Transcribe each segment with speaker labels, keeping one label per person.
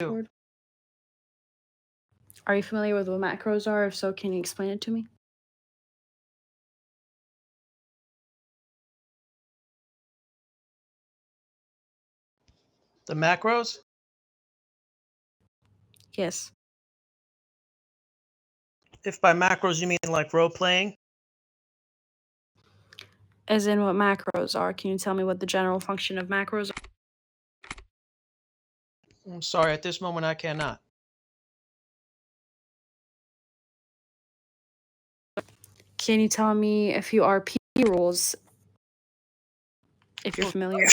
Speaker 1: Lord. Are you familiar with what macros are? If so, can you explain it to me?
Speaker 2: The macros?
Speaker 1: Yes.
Speaker 2: If by macros you mean like role playing,
Speaker 1: As in what macros are. Can you tell me what the general function of macros are?
Speaker 2: I'm sorry, at this moment I cannot.
Speaker 1: Can you tell me a few RP rules if you're familiar?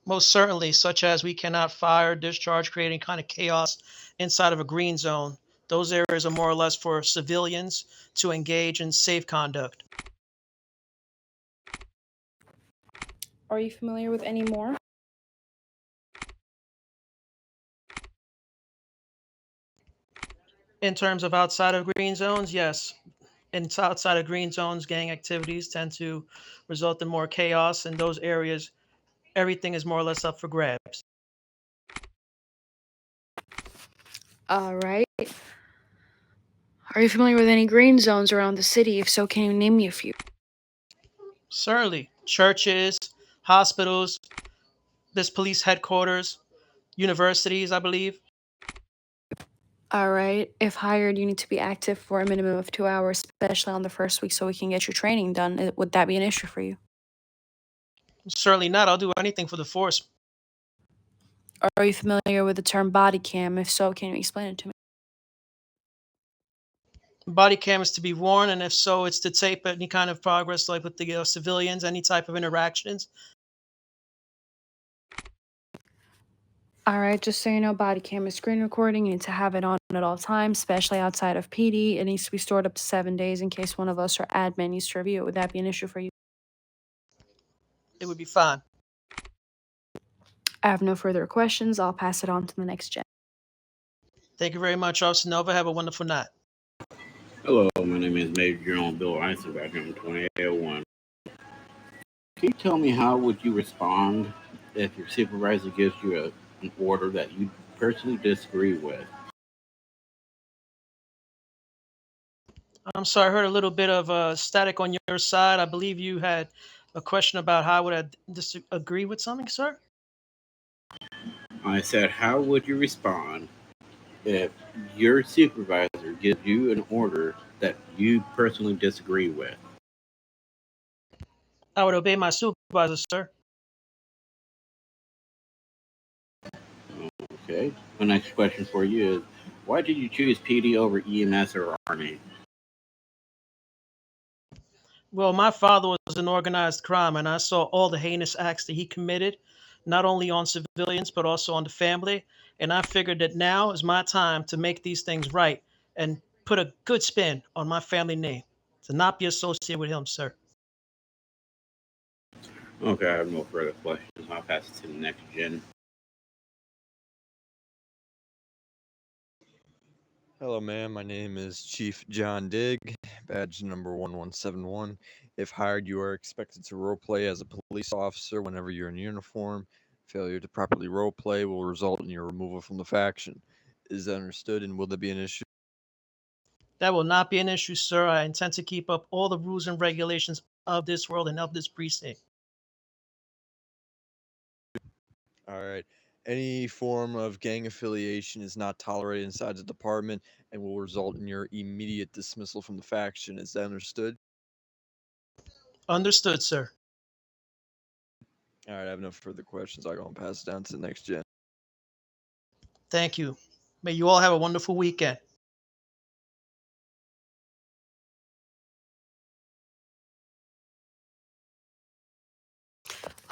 Speaker 2: Most certainly, such as we cannot fire, discharge, create any kind of chaos inside of a green zone. Those areas are more or less for civilians to engage in safe conduct.
Speaker 1: Are you familiar with any more?
Speaker 2: In terms of outside of green zones, yes. Outside of green zones, gang activities tend to result in more chaos. In those areas, everything is more or less up for grabs.
Speaker 1: All right. Are you familiar with any green zones around the city? If so, can you name me a few?
Speaker 2: Certainly, churches, hospitals, this police headquarters, universities, I believe.
Speaker 1: All right. If hired, you need to be active for a minimum of 2 hours, especially on the first week, so we can get your training done. Would that be an issue for you?
Speaker 2: Certainly not. I'll do anything for the force.
Speaker 1: Are you familiar with the term body cam? If so, can you explain it to me?
Speaker 2: Body cam is to be worn, and if so, it's to tape any kind of progress, like with the civilians, any type of interactions.
Speaker 1: All right, just so you know, body cam is screen recording. You need to have it on at all times, especially outside of PD. It needs to be stored up to 7 days in case one of us or admin needs to review it. Would that be an issue for you?
Speaker 2: It would be fine.
Speaker 1: I have no further questions. I'll pass it on to the next gen.
Speaker 2: Thank you very much, Officer Nova. Have a wonderful night.
Speaker 3: Hello, my name is Major General Bill Eisenbach. I'm 2801. Can you tell me how would you respond if your supervisor gives you an order that you personally disagree with?
Speaker 2: I'm sorry, I heard a little bit of static on your side. I believe you had a question about how would I disagree with something, sir?
Speaker 3: I said, how would you respond if your supervisor gives you an order that you personally disagree with?
Speaker 2: I would obey my supervisor, sir.
Speaker 3: Okay. My next question for you is, why did you choose PD over EMS or Army?
Speaker 2: Well, my father was in organized crime, and I saw all the heinous acts that he committed, not only on civilians, but also on the family. And I figured that now is my time to make these things right and put a good spin on my family name, to not be associated with him, sir.
Speaker 3: Okay, I have no further questions. I'll pass it to the next gen.
Speaker 4: Hello, ma'am. My name is Chief John Digg, badge number 1171. If hired, you are expected to roleplay as a police officer whenever you're in uniform. Failure to properly roleplay will result in your removal from the faction. Is that understood, and will there be an issue?
Speaker 2: That will not be an issue, sir. I intend to keep up all the rules and regulations of this world and of this precinct.
Speaker 4: All right. Any form of gang affiliation is not tolerated inside the department and will result in your immediate dismissal from the faction. Is that understood?
Speaker 2: Understood, sir.
Speaker 4: All right. I have no further questions. I'll go and pass it down to the next gen.
Speaker 2: Thank you. May you all have a wonderful weekend.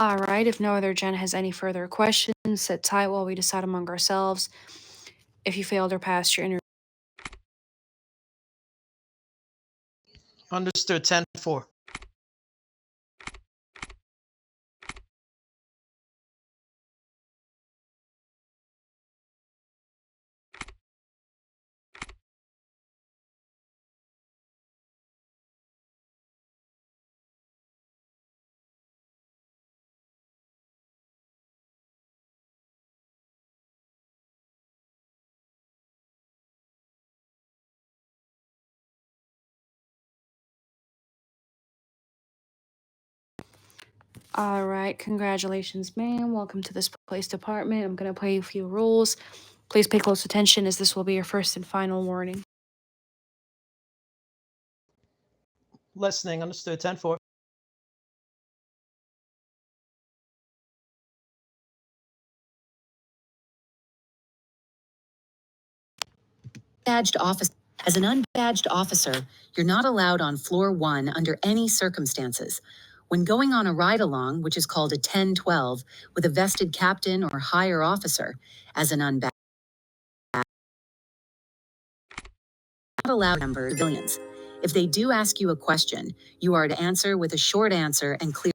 Speaker 1: All right, if no other gen has any further questions, sit tight while we decide among ourselves if you failed or passed your interview.
Speaker 2: Understood, 10-4.
Speaker 1: All right, congratulations, ma'am. Welcome to this police department. I'm going to play a few rules. Please pay close attention as this will be your first and final warning.
Speaker 2: Listening. Understood. 10-4.
Speaker 5: Badged officer. As an unbadged officer, you're not allowed on floor 1 under any circumstances. When going on a ride-along, which is called a 1012, with a vested captain or higher officer, as an unbadged, not allowed member civilians. If they do ask you a question, you are to answer with a short answer and clear